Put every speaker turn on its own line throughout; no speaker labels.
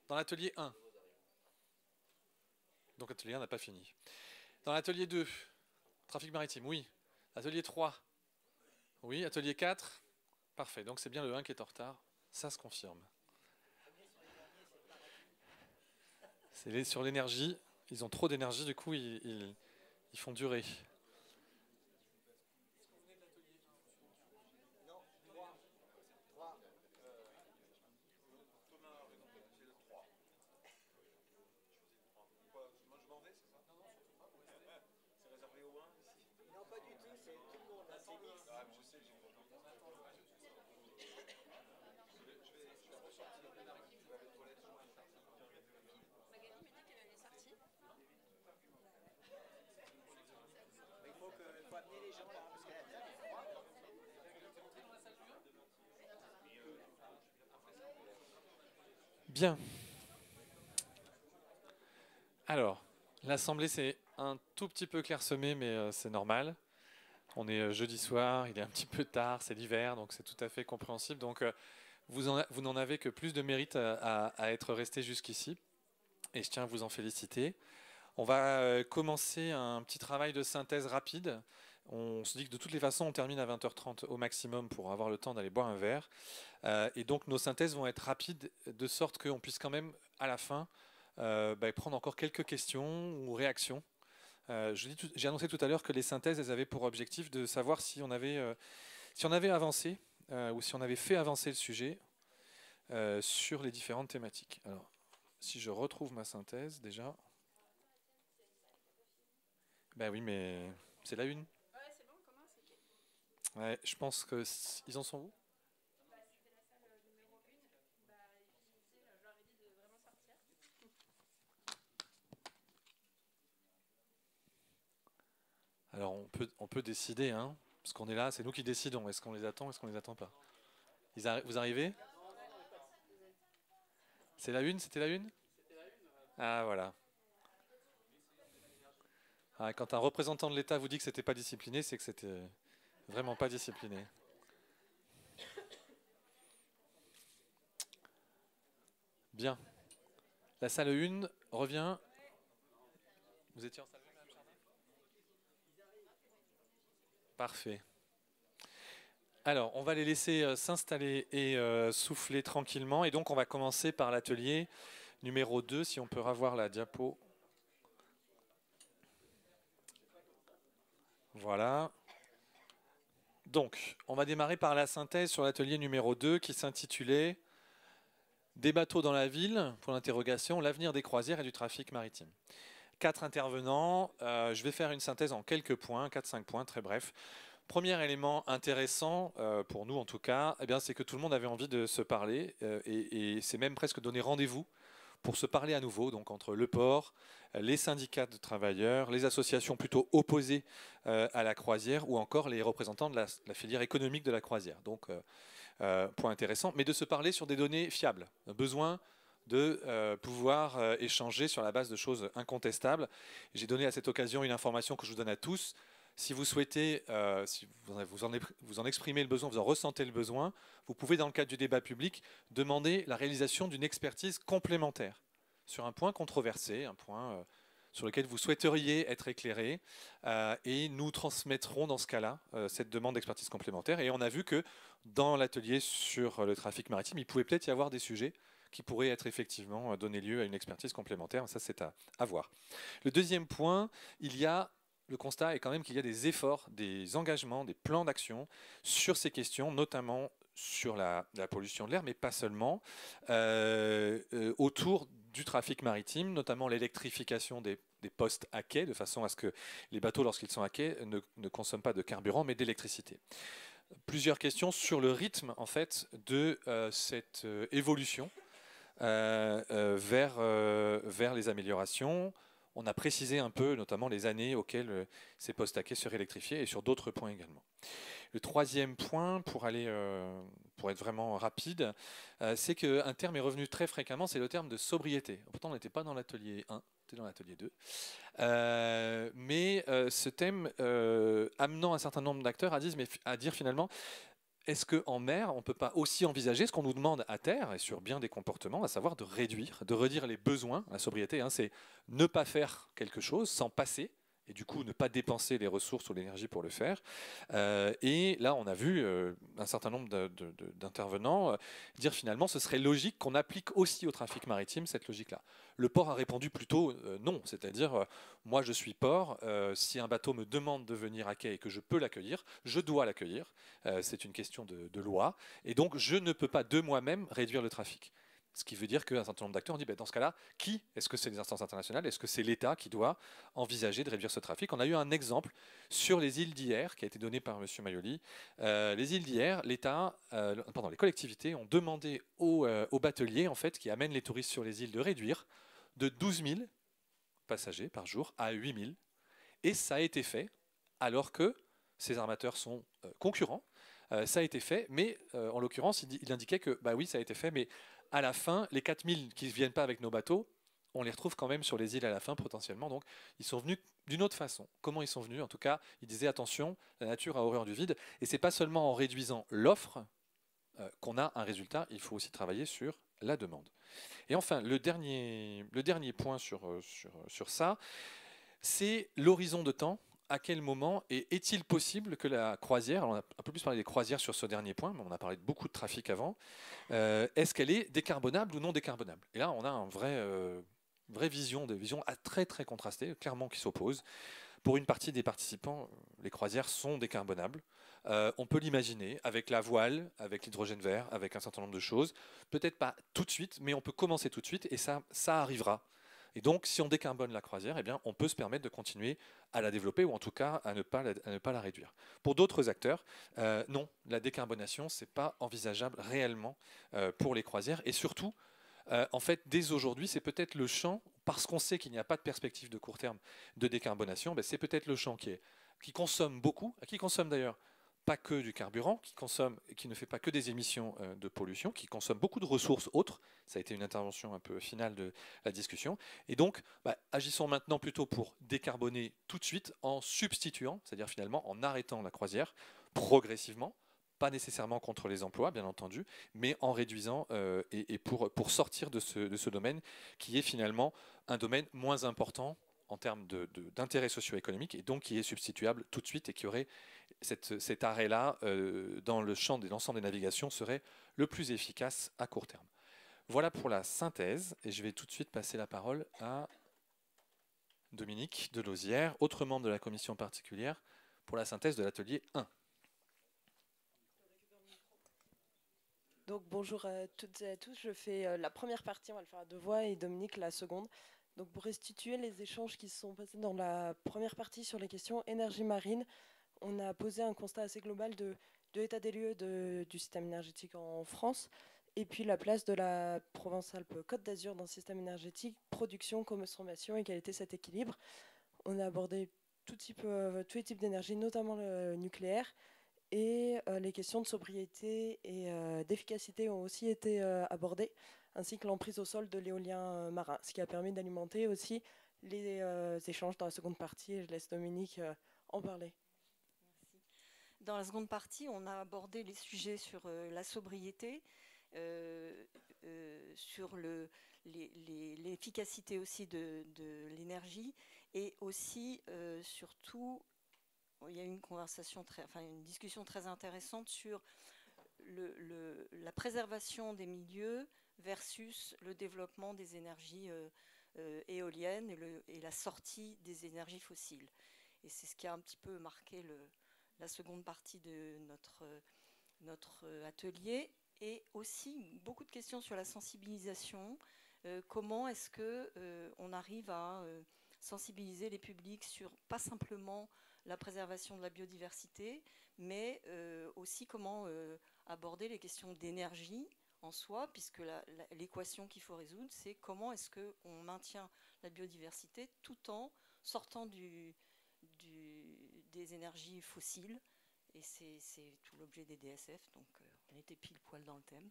Dans l'atelier 1. Donc l'atelier 1 n'a pas fini. Dans l'atelier 2, trafic maritime, oui. Atelier 3, oui. Atelier 4, parfait. Donc c'est bien le 1 qui est en retard. Ça se confirme. C'est sur l'énergie. Ils ont trop d'énergie, du coup, ils font durer. Bien. Alors, l'assemblée, c'est un tout petit peu clairsemé, mais c'est normal. On est jeudi soir, il est un petit peu tard, c'est l'hiver, donc c'est tout à fait compréhensible. Donc, vous n'en avez que plus de mérite à être resté jusqu'ici, et je tiens à vous en féliciter. On va commencer un petit travail de synthèse rapide. On se dit que de toutes les façons, on termine à 20h30 au maximum pour avoir le temps d'aller boire un verre. Et donc, nos synthèses vont être rapides, de sorte qu'on puisse quand même, à la fin, prendre encore quelques questions ou réactions. J'ai annoncé tout à l'heure que les synthèses, elles avaient pour objectif de savoir si on avait avancé ou si on avait fait avancer le sujet sur les différentes thématiques. Alors, si je retrouve ma synthèse déjà. Ben oui, mais c'est la une. Ouais, je pense que ils en sont où? Alors on peut décider, hein, parce qu'on est là, c'est nous qui décidons. Est-ce qu'on les attend, est-ce qu'on les attend pas? Vous arrivez? C'est la une, c'était la une? Ah voilà. Ah, quand un représentant de l'État vous dit que c'était pas discipliné, c'est que c'était vraiment pas discipliné. Bien. La salle 1 revient. Vous étiez en salle 1, Madame Chardin? Parfait. Alors, on va les laisser s'installer et souffler tranquillement. Et donc, on va commencer par l'atelier numéro 2, si on peut revoir la diapo. Voilà. Donc, on va démarrer par la synthèse sur l'atelier numéro 2 qui s'intitulait Des bateaux dans la ville, pour l'interrogation, l'avenir des croisières et du trafic maritime. 4 intervenants, je vais faire une synthèse en quelques points, 4-5 points, très bref. Premier élément intéressant, pour nous en tout cas, eh bien, c'est que tout le monde avait envie de se parler et c'est même presque donné rendez-vous pour se parler à nouveau, donc entre le port, les syndicats de travailleurs, les associations plutôt opposées à la croisière ou encore les représentants de la filière économique de la croisière. Donc, point intéressant, mais de se parler sur des données fiables. Besoin de pouvoir échanger sur la base de choses incontestables. J'ai donné à cette occasion une information que je vous donne à tous. Si vous souhaitez, si vous en exprimez le besoin, vous en ressentez le besoin, vous pouvez, dans le cadre du débat public, demander la réalisation d'une expertise complémentaire sur un point controversé, un point sur lequel vous souhaiteriez être éclairé, et nous transmettrons dans ce cas-là cette demande d'expertise complémentaire. Et on a vu que dans l'atelier sur le trafic maritime, il pouvait peut-être y avoir des sujets qui pourraient être effectivement donner lieu à une expertise complémentaire. Ça, c'est à voir. Le deuxième point, le constat est quand même qu'il y a des efforts, des engagements, des plans d'action sur ces questions, notamment sur la pollution de l'air, mais pas seulement, autour du trafic maritime, notamment l'électrification des postes à quai, de façon à ce que les bateaux, lorsqu'ils sont à quai, ne consomment pas de carburant, mais d'électricité. Plusieurs questions sur le rythme, en fait, de cette évolution vers les améliorations. On a précisé un peu, notamment les années auxquelles ces postes à quai seraient électrifiés et sur d'autres points également. Le troisième point, pour être vraiment rapide, c'est qu'un terme est revenu très fréquemment, c'est le terme de sobriété. Pourtant, on n'était pas dans l'atelier 1, on était dans l'atelier 2. Mais ce thème amenant un certain nombre d'acteurs à dire finalement, est-ce qu'en mer, on ne peut pas aussi envisager ce qu'on nous demande à terre et sur bien des comportements, à savoir de redire les besoins. La sobriété, hein, c'est ne pas faire quelque chose sans passer, et du coup ne pas dépenser les ressources ou l'énergie pour le faire. Et là, on a vu un certain nombre d'intervenants dire finalement ce serait logique qu'on applique aussi au trafic maritime cette logique-là. Le port a répondu plutôt non, c'est-à-dire moi je suis port, si un bateau me demande de venir à quai et que je peux l'accueillir, je dois l'accueillir. C'est une question de loi. Et donc, je ne peux pas de moi-même réduire le trafic. Ce qui veut dire qu'un certain nombre d'acteurs ont dit, ben, dans ce cas-là, qui est-ce que c'est les instances internationales? Est-ce que c'est l'État qui doit envisager de réduire ce trafic? On a eu un exemple sur les îles d'hier qui a été donné par M. Maioli. Les îles d'hier, les collectivités ont demandé aux bateliers en fait, qui amènent les touristes sur les îles de réduire de 12 000 passagers par jour à 8 000. Et ça a été fait alors que ces armateurs sont concurrents. Ça a été fait, mais en l'occurrence, il indiquait que bah oui, ça a été fait, mais à la fin, les 4000 qui ne viennent pas avec nos bateaux, on les retrouve quand même sur les îles à la fin potentiellement. Donc ils sont venus d'une autre façon. Comment ils sont venus? En tout cas, ils disaient attention, la nature a horreur du vide. Et c'est pas seulement en réduisant l'offre qu'on a un résultat, il faut aussi travailler sur la demande. Et enfin, le dernier point sur ça, c'est l'horizon de temps. À quel moment est-il possible que la croisière, alors on a un peu plus parlé des croisières sur ce dernier point, mais on a parlé de beaucoup de trafic avant, est-ce qu'elle est décarbonable ou non décarbonable? Et là, on a une vraie vision, des visions très très contrastées, clairement qui s'opposent. Pour une partie des participants, les croisières sont décarbonables. On peut l'imaginer avec la voile, avec l'hydrogène vert, avec un certain nombre de choses. Peut-être pas tout de suite, mais on peut commencer tout de suite et ça arrivera. Et donc, si on décarbone la croisière, eh bien, on peut se permettre de continuer à la développer ou en tout cas à ne pas la réduire. Pour d'autres acteurs, non, la décarbonation, ce n'est pas envisageable réellement pour les croisières. Et surtout, en fait, dès aujourd'hui, c'est peut-être le champ, parce qu'on sait qu'il n'y a pas de perspective de court terme de décarbonation, ben c'est peut-être le champ qui consomme beaucoup, qui consomme d'ailleurs pas que du carburant, qui ne fait pas que des émissions de pollution, qui consomme beaucoup de ressources autres. Ça a été une intervention un peu finale de la discussion. Et donc, agissons maintenant plutôt pour décarboner tout de suite en substituant, c'est-à-dire finalement en arrêtant la croisière progressivement, pas nécessairement contre les emplois, bien entendu, mais en réduisant et pour sortir de ce domaine qui est finalement un domaine moins important en termes d'intérêt socio-économique et donc qui est substituable tout de suite et qui aurait cet arrêt-là dans le champ de l'ensemble des navigations serait le plus efficace à court terme. Voilà pour la synthèse et je vais tout de suite passer la parole à Dominique Delosière, autre membre de la commission particulière, pour la synthèse de l'atelier 1.
Donc bonjour à toutes et à tous, je fais la première partie, on va le faire à deux voix, et Dominique la seconde. Donc pour restituer les échanges qui se sont passés dans la première partie sur les questions énergie marine, on a posé un constat assez global de l'état des lieux du système énergétique en France, et puis la place de la Provence-Alpes-Côte d'Azur dans le système énergétique, production, consommation et quel était cet équilibre. On a abordé tous les types d'énergie, notamment le nucléaire, et les questions de sobriété et d'efficacité ont aussi été abordées, ainsi que l'emprise au sol de l'éolien marin, ce qui a permis d'alimenter aussi les échanges dans la seconde partie. Et je laisse Dominique en parler.
Merci. Dans la seconde partie, on a abordé les sujets sur la sobriété, sur l'efficacité aussi de l'énergie et aussi, surtout, il y a eu une discussion très intéressante sur la préservation des milieux versus le développement des énergies éoliennes et la sortie des énergies fossiles. Et c'est ce qui a un petit peu marqué la seconde partie de notre atelier. Et aussi beaucoup de questions sur la sensibilisation. Comment est-ce qu'on arrive à sensibiliser les publics sur pas simplement la préservation de la biodiversité, mais aussi comment aborder les questions d'énergie en soi, puisque l'équation qu'il faut résoudre, c'est comment est-ce qu'on maintient la biodiversité tout en sortant des énergies fossiles. Et c'est tout l'objet des DSF, donc on était pile poil dans le thème.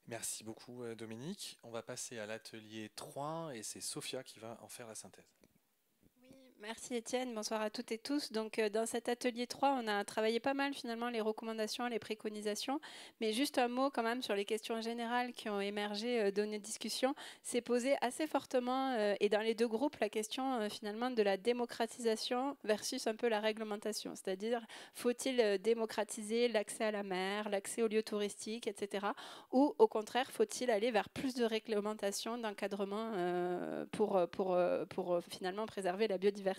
Merci beaucoup Dominique. On va passer à l'atelier 3 et c'est Sophia qui va en faire la synthèse.
Oui, Merci Étienne, bonsoir à toutes et tous. Donc dans cet atelier 3, on a travaillé pas mal finalement les recommandations, les préconisations, mais juste un mot quand même sur les questions générales qui ont émergé de nos discussions. C'est posé assez fortement et dans les deux groupes la question finalement de la démocratisation versus un peu la réglementation, c'est-à-dire faut-il démocratiser l'accès à la mer, l'accès aux lieux touristiques, etc. Ou au contraire faut-il aller vers plus de réglementation, d'encadrement pour finalement préserver la biodiversité.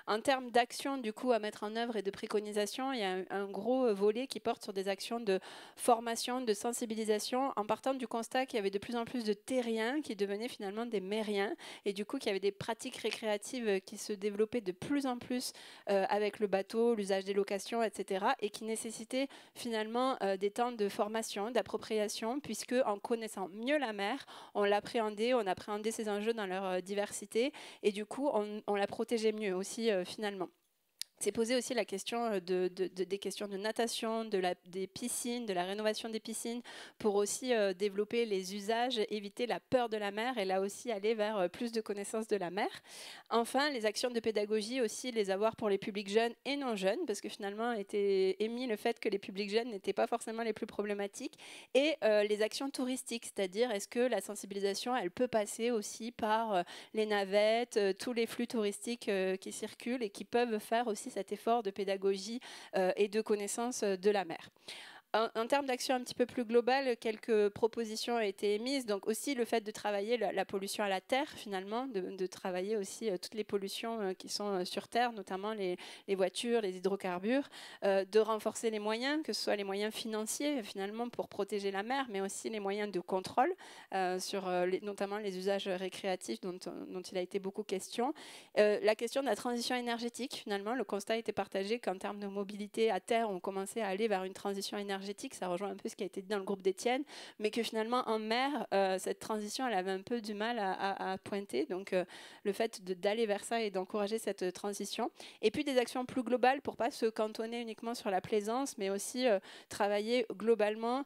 En termes d'actions du coup à mettre en œuvre et de préconisation, il y a un gros volet qui porte sur des actions de formation, de sensibilisation, en partant du constat qu'il y avait de plus en plus de terriens qui devenaient finalement des mériens, et du coup qu'il y avait des pratiques récréatives qui se développaient de plus en plus avec le bateau, l'usage des locations, etc., et qui nécessitaient finalement des temps de formation, d'appropriation, puisque en connaissant mieux la mer, on l'appréhendait, on appréhendait ses enjeux dans leur diversité, et du coup on la protégeait mieux aussi finalement. C'est posé aussi la question des questions de natation, des piscines, de la rénovation des piscines, pour aussi développer les usages, éviter la peur de la mer et là aussi aller vers plus de connaissances de la mer. Enfin, les actions de pédagogie aussi, les avoir pour les publics jeunes et non jeunes, parce que finalement a été émis le fait que les publics jeunes n'étaient pas forcément les plus problématiques, et les actions touristiques, c'est-à-dire est-ce que la sensibilisation, elle peut passer aussi par les navettes, tous les flux touristiques qui circulent et qui peuvent faire aussi cet effort de pédagogie et de connaissance de la mer. En termes d'action un petit peu plus globale, quelques propositions ont été émises. Donc aussi le fait de travailler la pollution à la terre, finalement, de travailler aussi toutes les pollutions qui sont sur terre, notamment les voitures, les hydrocarbures, de renforcer les moyens, que ce soit les moyens financiers, finalement, pour protéger la mer, mais aussi les moyens de contrôle, sur notamment les usages récréatifs dont il a été beaucoup question. La question de la transition énergétique, finalement, le constat était partagé qu'en termes de mobilité à terre, on commençait à aller vers une transition énergétique. Ça rejoint un peu ce qui a été dit dans le groupe d'Étienne, mais que finalement en mer, cette transition, elle avait un peu du mal à pointer. Donc le fait d'aller vers ça et d'encourager cette transition. Et puis des actions plus globales pour pas se cantonner uniquement sur la plaisance, mais aussi travailler globalement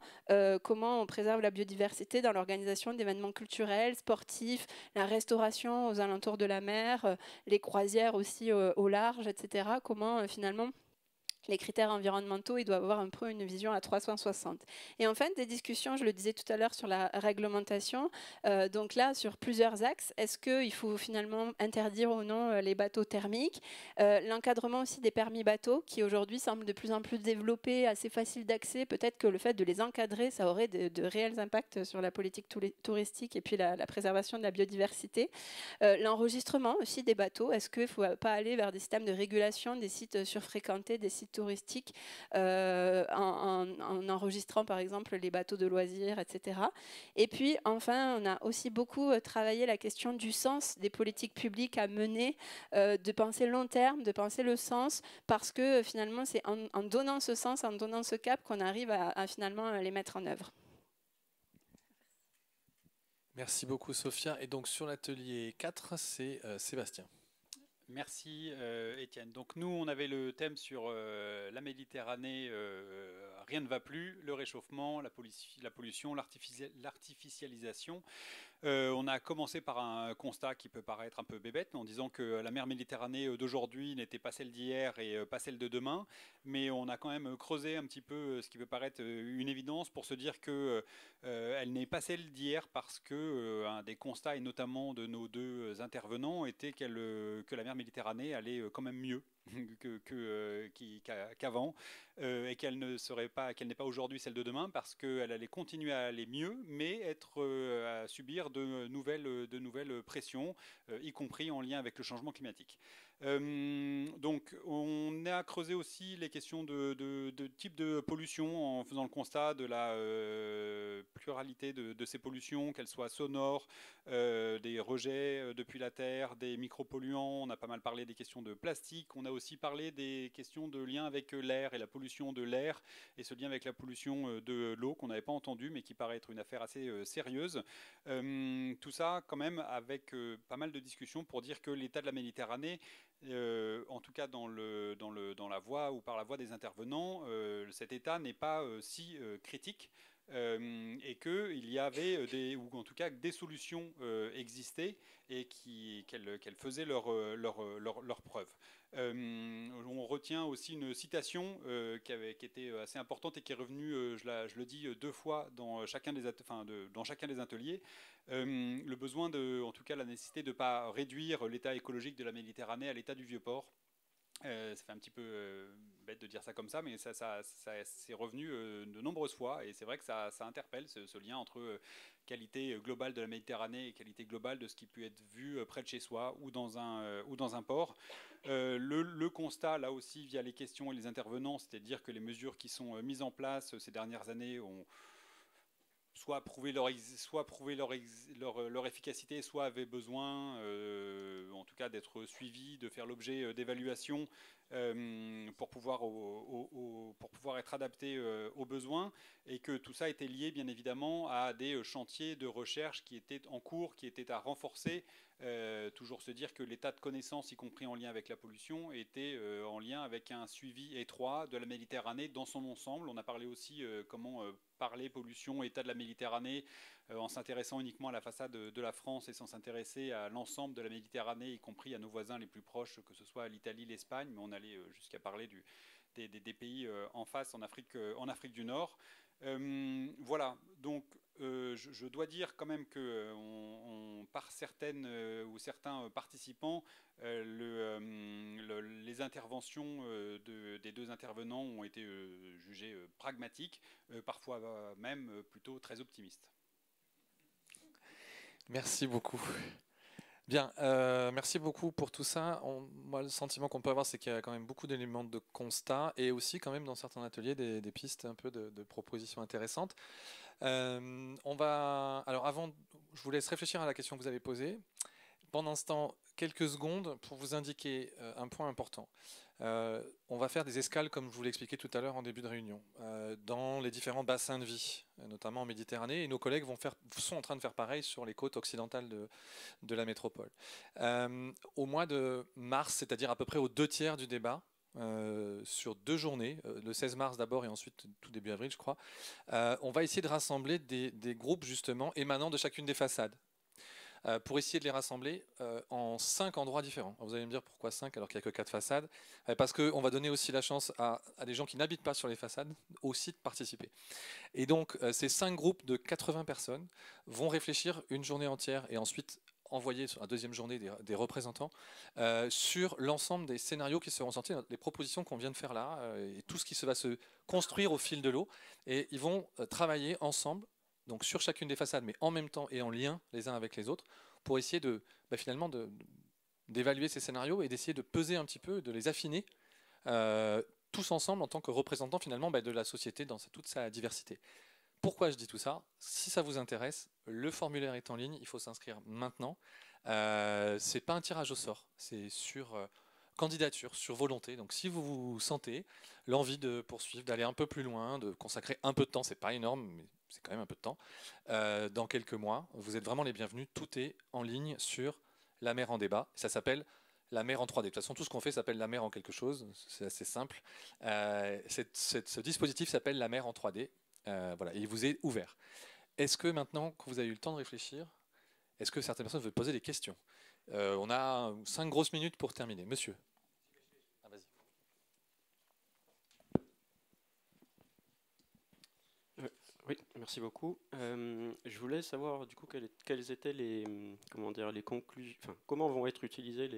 comment on préserve la biodiversité dans l'organisation d'événements culturels, sportifs, la restauration aux alentours de la mer, les croisières aussi au large, etc. Comment finalement les critères environnementaux, ils doivent avoir un peu une vision à 360. Et enfin, des discussions, je le disais tout à l'heure, sur la réglementation. Donc là, sur plusieurs axes, est-ce qu'il faut finalement interdire ou non les bateaux thermiques, l'encadrement aussi des permis bateaux, qui aujourd'hui semblent de plus en plus développés, assez faciles d'accès. Peut-être que le fait de les encadrer, ça aurait de réels impacts sur la politique touristique et puis la préservation de la biodiversité. L'enregistrement aussi des bateaux, est-ce qu'il ne faut pas aller vers des systèmes de régulation des sites surfréquentés, des sites touristiques, en enregistrant par exemple les bateaux de loisirs, etc. Et puis enfin, on a aussi beaucoup travaillé la question du sens des politiques publiques à mener, de penser long terme, de penser le sens, parce que finalement c'est en donnant ce sens, en donnant ce cap qu'on arrive à finalement les mettre en œuvre.
Merci beaucoup Sophia. Et donc sur l'atelier 4, c'est Sébastien.
Merci Étienne. Donc nous, on avait le thème sur la Méditerranée, rien ne va plus, le réchauffement, la pollution, l'artificialisation. On a commencé par un constat qui peut paraître un peu bébête, en disant que la mer Méditerranée d'aujourd'hui n'était pas celle d'hier et pas celle de demain, mais on a quand même creusé un petit peu ce qui peut paraître une évidence pour se dire que elle n'est pas celle d'hier parce que un des constats, et notamment de nos deux intervenants, était que la mer Méditerranée allait quand même mieux qu'avant, et qu'elle n'est pas aujourd'hui celle de demain parce qu'elle allait continuer à aller mieux, mais à subir de nouvelles pressions, y compris en lien avec le changement climatique. Donc on a creusé aussi les questions de type de pollution en faisant le constat de la pluralité de ces pollutions, qu'elles soient sonores, des rejets depuis la terre, des micropolluants. On a pas mal parlé des questions de plastique. On a aussi parlé des questions de lien avec l'air et la pollution de l'air et ce lien avec la pollution de l'eau qu'on n'avait pas entendu mais qui paraît être une affaire assez sérieuse. Tout ça quand même avec pas mal de discussions pour dire que l'état de la Méditerranée, en tout cas dans la voie ou par la voie des intervenants, cet état n'est pas si critique et qu'il y avait ou en tout cas des solutions existaient et qu'elles faisaient leur preuve. On retient aussi une citation qui était assez importante et qui est revenue, je le dis, 2 fois dans chacun des ateliers. Le besoin en tout cas la nécessité de ne pas réduire l'état écologique de la Méditerranée à l'état du Vieux-Port. Ça fait un petit peu bête de dire ça comme ça, mais ça c'est revenu de nombreuses fois, et c'est vrai que ça interpelle ce lien entre qualité globale de la Méditerranée et qualité globale de ce qui peut être vu près de chez soi ou dans un port. Le constat, là aussi, via les questions et les intervenants, c'est de dire que les mesures qui sont mises en place ces dernières années ont soit prouvé leur efficacité, soit avaient besoin, en tout cas, d'être suivis, de faire l'objet d'évaluations pour pouvoir être adaptés aux besoins, et que tout ça était lié, bien évidemment, à des chantiers de recherche qui étaient en cours, qui étaient à renforcer. Toujours se dire que l'état de connaissance, y compris en lien avec la pollution, était en lien avec un suivi étroit de la Méditerranée dans son ensemble. On a parlé aussi comment parler pollution, état de la Méditerranée, en s'intéressant uniquement à la façade de la France et sans s'intéresser à l'ensemble de la Méditerranée, y compris à nos voisins les plus proches, que ce soit l'Italie, l'Espagne, mais on allait jusqu'à parler des pays en face, en Afrique du Nord. Voilà, donc je dois dire quand même que par certaines ou certains participants, les interventions des 2 intervenants ont été jugées pragmatiques, parfois même plutôt très optimistes.
Merci beaucoup. Bien, merci beaucoup pour tout ça. Moi, le sentiment qu'on peut avoir, c'est qu'il y a quand même beaucoup d'éléments de constat, et aussi quand même dans certains ateliers des pistes un peu de propositions intéressantes. Alors avant, je vous laisse réfléchir à la question que vous avez posée. Pendant ce temps, quelques secondes pour vous indiquer un point important. On va faire des escales, comme je vous l'ai expliqué tout à l'heure en début de réunion, dans les différents bassins de vie, notamment en Méditerranée, et nos collègues sont en train de faire pareil sur les côtes occidentales de la métropole. Au mois de mars, c'est-à-dire à peu près aux 2/3 du débat, sur 2 journées, le 16 mars d'abord et ensuite tout début avril, je crois, on va essayer de rassembler des groupes justement émanant de chacune des façades, pour essayer de les rassembler en 5 endroits différents. Alors vous allez me dire pourquoi 5 alors qu'il n'y a que 4 façades, parce qu'on va donner aussi la chance à des gens qui n'habitent pas sur les façades aussi de participer. Et donc ces 5 groupes de 80 personnes vont réfléchir une journée entière et ensuite envoyer sur la deuxième journée des représentants sur l'ensemble des scénarios qui seront sortis, les propositions qu'on vient de faire là, et tout ce qui va se construire au fil de l'eau. Et ils vont travailler ensemble, donc sur chacune des façades, mais en même temps et en lien les uns avec les autres, pour essayer finalement d'évaluer ces scénarios et d'essayer de peser un petit peu, de les affiner tous ensemble en tant que représentants finalement de la société dans toute sa diversité. Pourquoi je dis tout ça? Si ça vous intéresse, le formulaire est en ligne, il faut s'inscrire maintenant. C'est pas un tirage au sort, c'est sur candidature, sur volonté. Donc si vous sentez l'envie de poursuivre, d'aller un peu plus loin, de consacrer un peu de temps, c'est pas énorme, mais c'est quand même un peu de temps, dans quelques mois, vous êtes vraiment les bienvenus. Tout est en ligne sur La Mer en débat. Ça s'appelle La Mer en 3D. De toute façon, tout ce qu'on fait s'appelle La Mer en quelque chose, c'est assez simple. Ce dispositif s'appelle La Mer en 3D. Voilà, et il vous est ouvert. Est-ce que maintenant que vous avez eu le temps de réfléchir, est-ce que certaines personnes veulent poser des questions? On a 5 grosses minutes pour terminer. Monsieur. Ah, vas-y.
Oui, merci beaucoup. Je voulais savoir du coup quelles étaient les conclusions, comment vont être utilisées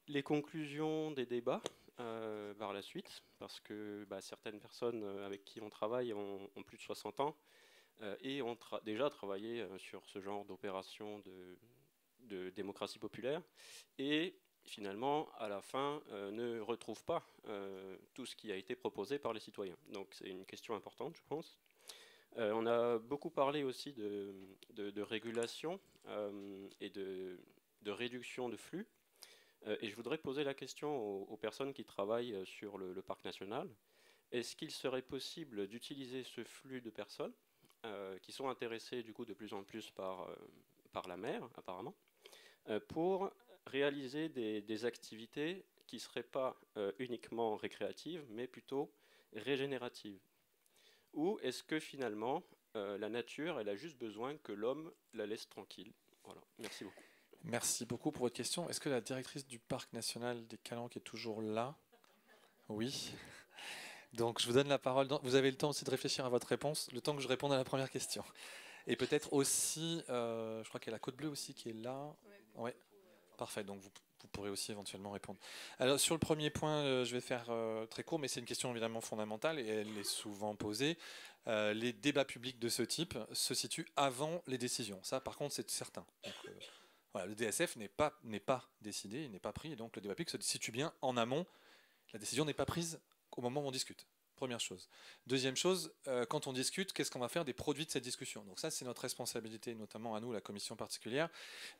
les conclusions des débats par la suite, parce que certaines personnes avec qui on travaille ont plus de 60 ans et ont déjà travaillé sur ce genre d'opération de démocratie populaire, et finalement, à la fin, ne retrouvent pas tout ce qui a été proposé par les citoyens. Donc c'est une question importante, je pense. On a beaucoup parlé aussi de régulation et de réduction de flux. Et je voudrais poser la question aux personnes qui travaillent sur le parc national. Est-ce qu'il serait possible d'utiliser ce flux de personnes qui sont intéressées du coup de plus en plus par la mer, apparemment, pour réaliser des activités qui ne seraient pas uniquement récréatives, mais plutôt régénératives? Ou est-ce que finalement, la nature, elle a juste besoin que l'homme la laisse tranquille? Voilà, merci beaucoup.
Merci beaucoup pour votre question. Est-ce que la directrice du parc national des Calanques est toujours là? Oui. Donc je vous donne la parole. Vous avez le temps aussi de réfléchir à votre réponse, le temps que je réponde à la première question. Et peut-être aussi, je crois qu'il y a la Côte Bleue aussi qui est là. Ouais. Parfait, donc vous pourrez aussi éventuellement répondre. Alors sur le premier point, je vais faire très court, mais c'est une question évidemment fondamentale et elle est souvent posée. Les débats publics de ce type se situent avant les décisions. Ça, par contre, c'est certain. Donc, voilà, le DSF n'est pas décidé, il n'est pas pris, et donc le débat public se situe bien en amont. La décision n'est pas prise au moment où on discute. Première chose. Deuxième chose, quand on discute, qu'est-ce qu'on va faire des produits de cette discussion? Donc ça, c'est notre responsabilité, notamment à nous, la commission particulière,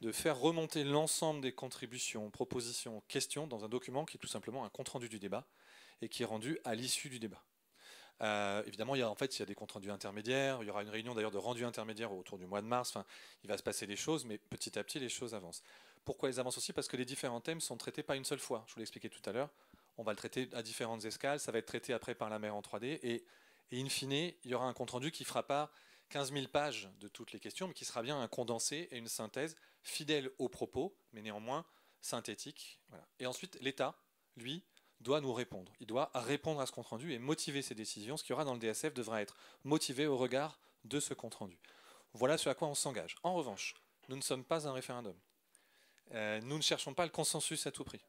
de faire remonter l'ensemble des contributions, propositions, questions dans un document qui est tout simplement un compte-rendu du débat et qui est rendu à l'issue du débat. Évidemment, il y a des comptes rendus intermédiaires. Il y aura une réunion d'ailleurs de rendu intermédiaire autour du mois de mars. Enfin, il va se passer des choses, mais petit à petit, les choses avancent. Pourquoi elles avancent aussi? Parce que les différents thèmes sont traités pas une seule fois. Je vous l'ai expliqué tout à l'heure. On va le traiter à différentes escales. Ça va être traité après par la maire en 3D. Et in fine, il y aura un compte rendu qui ne fera pas 15 000 pages de toutes les questions, mais qui sera bien un condensé et une synthèse fidèle aux propos, mais néanmoins synthétique. Voilà. Et ensuite, l'État, lui, doit nous répondre. Il doit répondre à ce compte-rendu et motiver ses décisions. Ce qu'il y aura dans le DSF devra être motivé au regard de ce compte-rendu. Voilà ce à quoi on s'engage. En revanche, nous ne sommes pas un référendum. Nous ne cherchons pas le consensus à tout prix.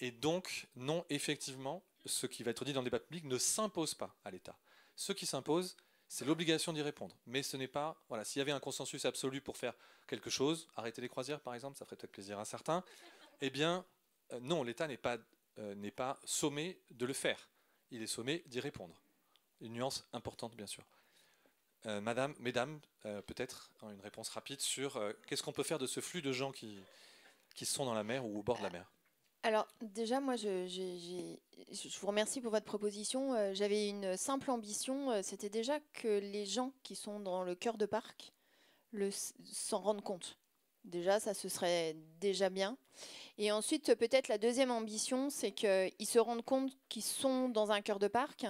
Et donc, non, effectivement, ce qui va être dit dans le débat public ne s'impose pas à l'État. Ce qui s'impose, c'est l'obligation d'y répondre. Mais ce n'est pas... Voilà, s'il y avait un consensus absolu pour faire quelque chose, arrêter les croisières par exemple, ça ferait peut-être plaisir à certains, eh bien, non, l'État n'est pas sommé de le faire. Il est sommé d'y répondre. Une nuance importante, bien sûr. Mesdames, peut-être une réponse rapide sur qu'est-ce qu'on peut faire de ce flux de gens qui sont dans la mer ou au bord de la mer.
Alors déjà, moi, je vous remercie pour votre proposition. J'avais une simple ambition, c'était déjà que les gens qui sont dans le cœur de parc s'en rendent compte. Déjà, ça, ce serait déjà bien. Et ensuite, peut-être la deuxième ambition, c'est qu'ils se rendent compte qu'ils sont dans un cœur de parc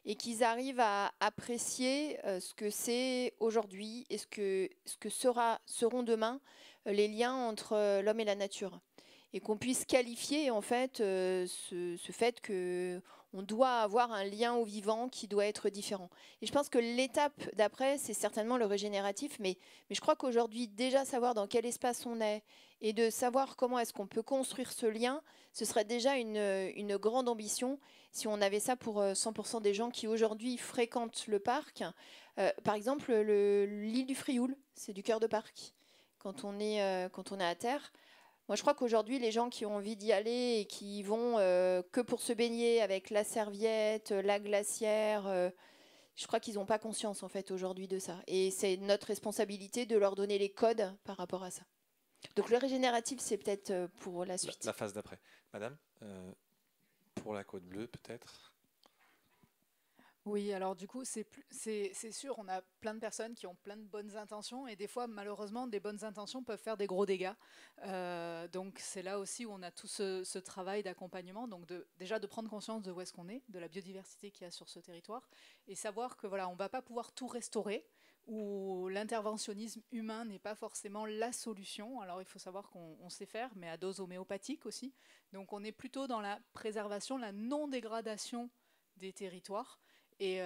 et qu'ils arrivent à apprécier ce que c'est aujourd'hui et ce que seront demain les liens entre l'homme et la nature. Et qu'on puisse qualifier en fait ce fait qu'on doit avoir un lien au vivant qui doit être différent. Et je pense que l'étape d'après, c'est certainement le régénératif, mais je crois qu'aujourd'hui, déjà savoir dans quel espace on est et de savoir comment est-ce qu'on peut construire ce lien, ce serait déjà une grande ambition si on avait ça pour 100% des gens qui aujourd'hui fréquentent le parc. Par exemple, l'île du Frioul, c'est du cœur de parc. Quand on est à terre, moi, je crois qu'aujourd'hui, les gens qui ont envie d'y aller et qui y vont que pour se baigner avec la serviette, la glacière, je crois qu'ils n'ont pas conscience, en fait, aujourd'hui de ça. Et c'est notre responsabilité de leur donner les codes par rapport à ça. Donc, le régénératif, c'est peut-être pour la suite.
La phase d'après. Madame, pour la Côte Bleue, peut-être.
Oui, alors du coup, c'est sûr, on a plein de personnes qui ont plein de bonnes intentions et des fois, malheureusement, des bonnes intentions peuvent faire des gros dégâts. Donc c'est là aussi où on a tout ce travail d'accompagnement, donc déjà de prendre conscience de où est-ce qu'on est, de la biodiversité qu'il y a sur ce territoire et savoir que voilà, on ne va pas pouvoir tout restaurer, où l'interventionnisme humain n'est pas forcément la solution. Alors il faut savoir qu'on sait faire, mais à dose homéopathique aussi. Donc on est plutôt dans la préservation, la non-dégradation des territoires. Et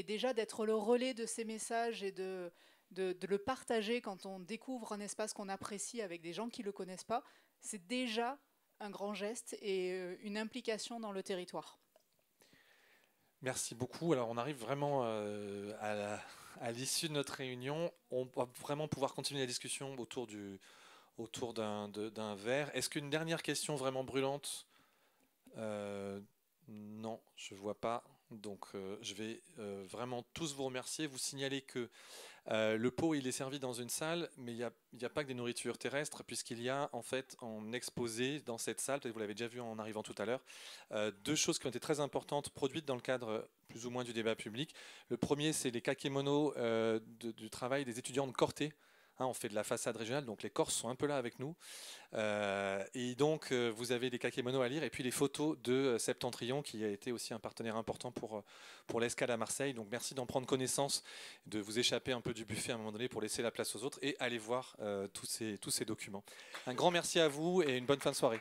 déjà d'être le relais de ces messages et de le partager quand on découvre un espace qu'on apprécie avec des gens qui ne le connaissent pas, c'est déjà un grand geste et une implication dans le territoire.
Merci beaucoup. Alors on arrive vraiment à l'issue de notre réunion. On va vraiment pouvoir continuer la discussion autour d'un verre. Est-ce qu'une dernière question vraiment brûlante? Non, je ne vois pas. Donc je vais vraiment tous vous remercier, vous signaler que le pot il est servi dans une salle, mais il n'y a pas que des nourritures terrestres, puisqu'il y a en fait en exposé dans cette salle, peut-être vous l'avez déjà vu en arrivant tout à l'heure, deux choses qui ont été très importantes produites dans le cadre plus ou moins du débat public. Le premier, c'est les kakémonos du travail des étudiants de Corté, On fait de la façade régionale, donc les Corses sont un peu là avec nous. Et donc, vous avez des kakémonos à lire et puis les photos de Septentrion, qui a été aussi un partenaire important pour l'escale à Marseille. Donc, merci d'en prendre connaissance, de vous échapper un peu du buffet à un moment donné pour laisser la place aux autres et aller voir tous ces documents. Un grand merci à vous et une bonne fin de soirée.